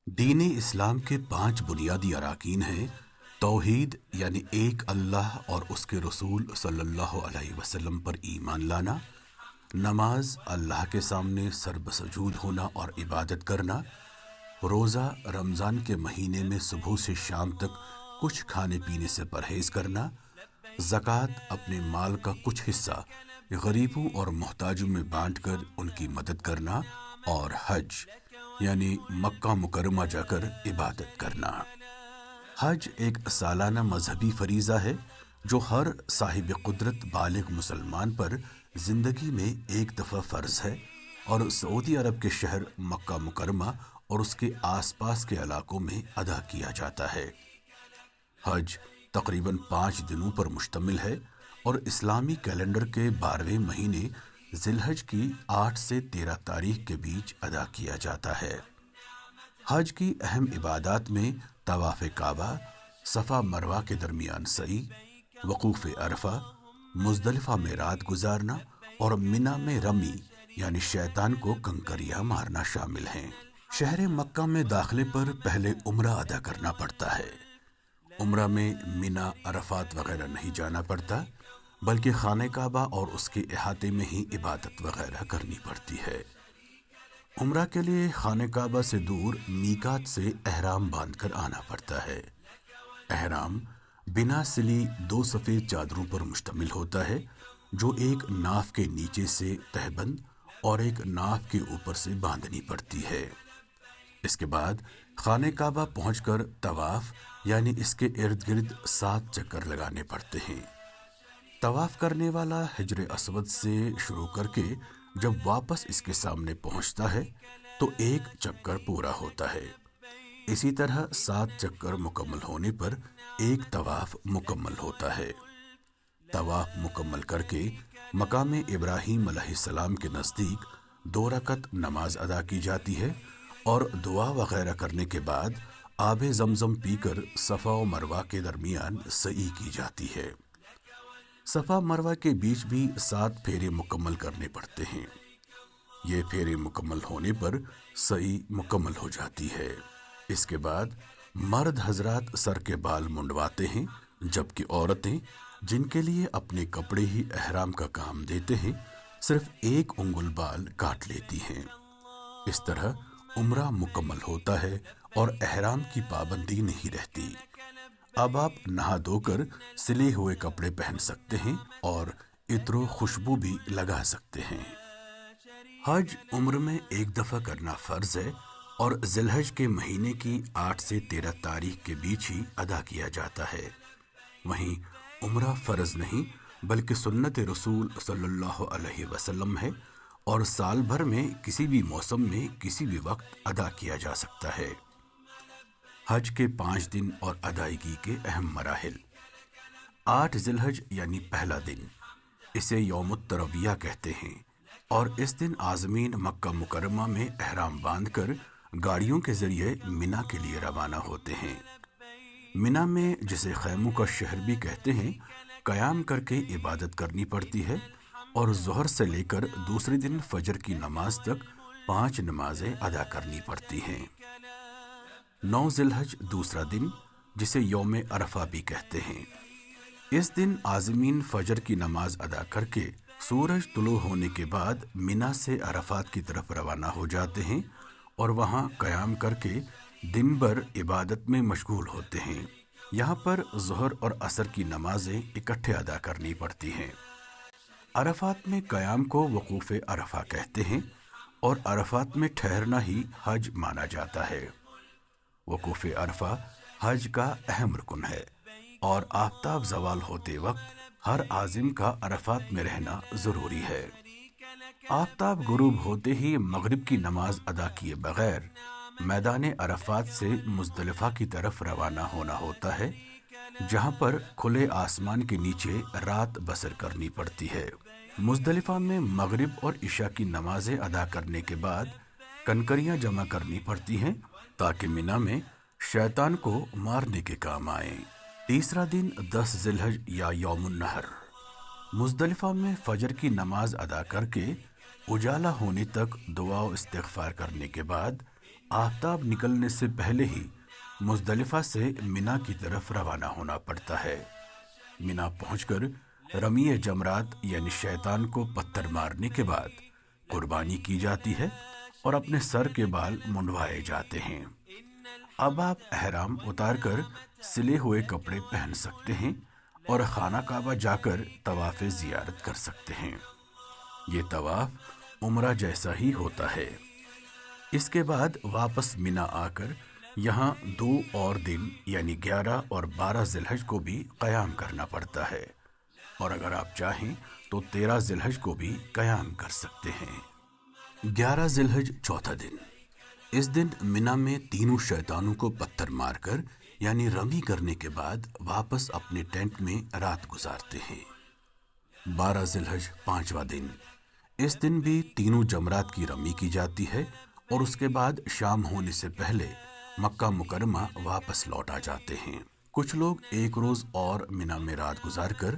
دین اسلام کے 5 بنیادی اراکین ہیں: توحید یعنی ایک اللہ اور اس کے رسول صلی اللہ علیہ وسلم پر ایمان لانا، نماز اللہ کے سامنے سر بسجود ہونا اور عبادت کرنا، روزہ رمضان کے مہینے میں صبح سے شام تک کچھ کھانے پینے سے پرہیز کرنا، زکوٰۃ اپنے مال کا کچھ حصہ غریبوں اور محتاجوں میں بانٹ کر ان کی مدد کرنا، اور حج یعنی مکہ مکرمہ جا کر عبادت کرنا۔ حج ایک سالانہ مذہبی فریضہ ہے جو ہر صاحب قدرت بالغ مسلمان پر زندگی میں ایک دفعہ فرض ہے، اور سعودی عرب کے شہر مکہ مکرمہ اور اس کے آس پاس کے علاقوں میں ادا کیا جاتا ہے۔ حج تقریباً 5 دنوں پر مشتمل ہے اور اسلامی کیلنڈر کے 12ویں مہینے ذی الحج کی 8 سے 13 تاریخ کے بیچ ادا کیا جاتا ہے۔ حج کی اہم عبادات میں طواف کعبہ، صفا مروہ کے درمیان سعی، وقوف عرفہ، مزدلفہ میں رات گزارنا اور منی میں رمی یعنی شیطان کو کنکریاں مارنا شامل ہیں۔ شہر مکہ میں داخلے پر پہلے عمرہ ادا کرنا پڑتا ہے۔ عمرہ میں منی، عرفات وغیرہ نہیں جانا پڑتا، بلکہ خانہ کعبہ اور اس کے احاطے میں ہی عبادت وغیرہ کرنی پڑتی ہے۔ عمرہ کے لیے خانہ کعبہ سے دور میقات سے احرام باندھ کر آنا پڑتا ہے۔ احرام بنا سلی 2 سفید چادروں پر مشتمل ہوتا ہے جو ایک ناف کے نیچے سے تہبند اور ایک ناف کے اوپر سے باندھنی پڑتی ہے۔ اس کے بعد خانہ کعبہ پہنچ کر طواف یعنی اس کے ارد گرد 7 چکر لگانے پڑتے ہیں۔ طواف کرنے والا حجر اسود سے شروع کر کے جب واپس اس کے سامنے پہنچتا ہے تو 1 چکر پورا ہوتا ہے۔ اسی طرح 7 چکر مکمل ہونے پر ایک طواف مکمل ہوتا ہے۔ طواف مکمل کر کے مقام ابراہیم علیہ السلام کے نزدیک 2 رکعت نماز ادا کی جاتی ہے اور دعا وغیرہ کرنے کے بعد آب زمزم پی کر صفا و مروہ کے درمیان سعی کی جاتی ہے۔ صفا مروہ کے بیچ بھی 7 پھیرے مکمل کرنے پڑتے ہیں۔ یہ پھیرے مکمل ہونے پر سعی مکمل ہو جاتی ہے۔ اس کے بعد مرد حضرات سر کے بال منڈواتے ہیں، جبکہ عورتیں، جن کے لیے اپنے کپڑے ہی احرام کا کام دیتے ہیں، صرف 1 انگل بال کاٹ لیتی ہیں۔ اس طرح عمرہ مکمل ہوتا ہے اور احرام کی پابندی نہیں رہتی۔ اب آپ نہا دھو کر سلے ہوئے کپڑے پہن سکتے ہیں اور عطر و خوشبو بھی لگا سکتے ہیں۔ حج عمر میں 1 دفعہ کرنا فرض ہے اور ذی الحج کے مہینے کی 8 سے 13 تاریخ کے بیچ ہی ادا کیا جاتا ہے۔ وہیں عمرہ فرض نہیں بلکہ سنت رسول صلی اللہ علیہ وسلم ہے اور سال بھر میں کسی بھی موسم میں کسی بھی وقت ادا کیا جا سکتا ہے۔ حج کے 5 دن اور ادائیگی کے اہم مراحل۔ 8 ذی الحج یعنی پہلا دن، اسے یوم الترویہ کہتے ہیں، اور اس دن عازمین مکہ مکرمہ میں احرام باندھ کر گاڑیوں کے ذریعے منی کے لیے روانہ ہوتے ہیں۔ منی میں، جسے خیموں کا شہر بھی کہتے ہیں، قیام کر کے عبادت کرنی پڑتی ہے اور ظہر سے لے کر دوسرے دن فجر کی نماز تک 5 نمازیں ادا کرنی پڑتی ہیں۔ 9 ذی الحج دوسرا دن، جسے یوم عرفہ بھی کہتے ہیں، اس دن عازمین فجر کی نماز ادا کر کے سورج طلوع ہونے کے بعد منی سے عرفات کی طرف روانہ ہو جاتے ہیں اور وہاں قیام کر کے دن بھر عبادت میں مشغول ہوتے ہیں۔ یہاں پر ظہر اور عصر کی نمازیں اکٹھے ادا کرنی پڑتی ہیں۔ عرفات میں قیام کو وقوف عرفہ کہتے ہیں اور عرفات میں ٹھہرنا ہی حج مانا جاتا ہے۔ وقوف عرفہ حج کا اہم رکن ہے اور آفتاب زوال ہوتے وقت ہر عازم کا عرفات میں رہنا ضروری ہے۔ آفتاب غروب ہوتے ہی مغرب کی نماز ادا کیے بغیر میدان عرفات سے مزدلفہ کی طرف روانہ ہونا ہوتا ہے، جہاں پر کھلے آسمان کے نیچے رات بسر کرنی پڑتی ہے۔ مزدلفہ میں مغرب اور عشاء کی نمازیں ادا کرنے کے بعد کنکریاں جمع کرنی پڑتی ہیں تاکہ منی میں شیطان کو مارنے کے کام آئیں۔ تیسرا دن 10 ذی الحج یا یوم النحر، مزدلفہ میں فجر کی نماز ادا کر کے اجالا ہونے تک دعا و استغفار کرنے کے بعد آفتاب نکلنے سے پہلے ہی مزدلفہ سے منا کی طرف روانہ ہونا پڑتا ہے۔ منا پہنچ کر رمی جمرات یعنی شیطان کو پتھر مارنے کے بعد قربانی کی جاتی ہے اور اپنے سر کے بال منڈوائے جاتے ہیں۔ اب آپ احرام اتار کر سلے ہوئے کپڑے پہن سکتے ہیں اور خانہ کعبہ جا کر طواف زیارت کر سکتے ہیں۔ یہ طواف عمرہ جیسا ہی ہوتا ہے۔ اس کے بعد واپس منا آ کر یہاں 2 اور دن یعنی 11 اور 12 ذی الحج کو بھی قیام کرنا پڑتا ہے، اور اگر آپ چاہیں تو 13 ذی الحج کو بھی قیام کر سکتے ہیں۔ 11 ذی الحج چوتھا دن، اس دن منا میں تینوں شیطانوں کو پتھر مار کر یعنی رمی کرنے کے بعد واپس اپنے ٹینٹ میں رات گزارتے ہیں۔ 12 ذی الحج پانچواں دن، اس دن بھی تینوں جمرات کی رمی کی جاتی ہے اور اس کے بعد شام ہونے سے پہلے مکہ مکرمہ واپس لوٹ آ جاتے ہیں۔ کچھ لوگ ایک روز اور منا میں رات گزار کر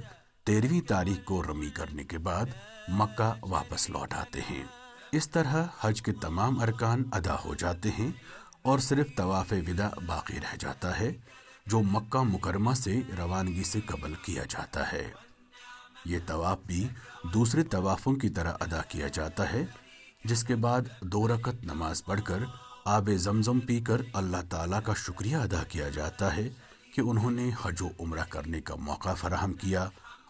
13ویں تاریخ کو رمی کرنے کے بعد مکہ واپس لوٹ آتے ہیں۔ اس طرح حج کے تمام ارکان ادا ہو جاتے ہیں اور صرف طواف وداع باقی رہ جاتا ہے، جو مکہ مکرمہ سے روانگی سے قبل کیا جاتا ہے۔ یہ طواف بھی دوسرے طوافوں کی طرح ادا کیا جاتا ہے، جس کے بعد 2 رکعت نماز پڑھ کر آب زمزم پی کر اللہ تعالیٰ کا شکریہ ادا کیا جاتا ہے کہ انہوں نے حج و عمرہ کرنے کا موقع فراہم کیا،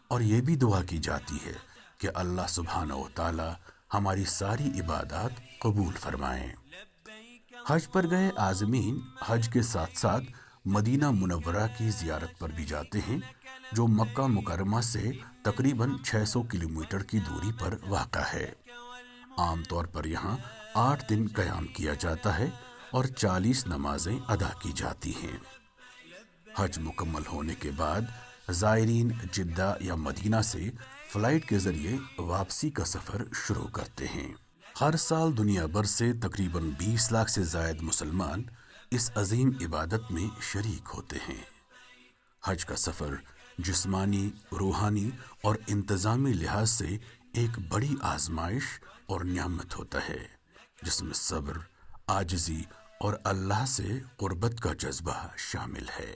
اور یہ بھی دعا کی جاتی ہے کہ اللہ سبحانہ و تعالیٰ ہماری ساری عبادات قبول فرمائیں۔ حج پر گئے عازمین حج کے ساتھ ساتھ مدینہ منورہ کی زیارت پر بھی جاتے ہیں، جو مکہ مکرمہ سے تقریباً 600 کلومیٹر کی دوری پر واقع ہے۔ عام طور پر یہاں 8 دن قیام کیا جاتا ہے اور 40 نمازیں ادا کی جاتی ہیں۔ حج مکمل ہونے کے بعد زائرین جدہ یا مدینہ سے فلائٹ کے ذریعے واپسی کا سفر شروع کرتے ہیں۔ ہر سال دنیا بھر سے تقریباً 20 لاکھ سے زائد مسلمان اس عظیم عبادت میں شریک ہوتے ہیں۔ حج کا سفر جسمانی، روحانی اور انتظامی لحاظ سے ایک بڑی آزمائش اور نعمت ہوتا ہے، جس میں صبر، عاجزی اور اللہ سے قربت کا جذبہ شامل ہے۔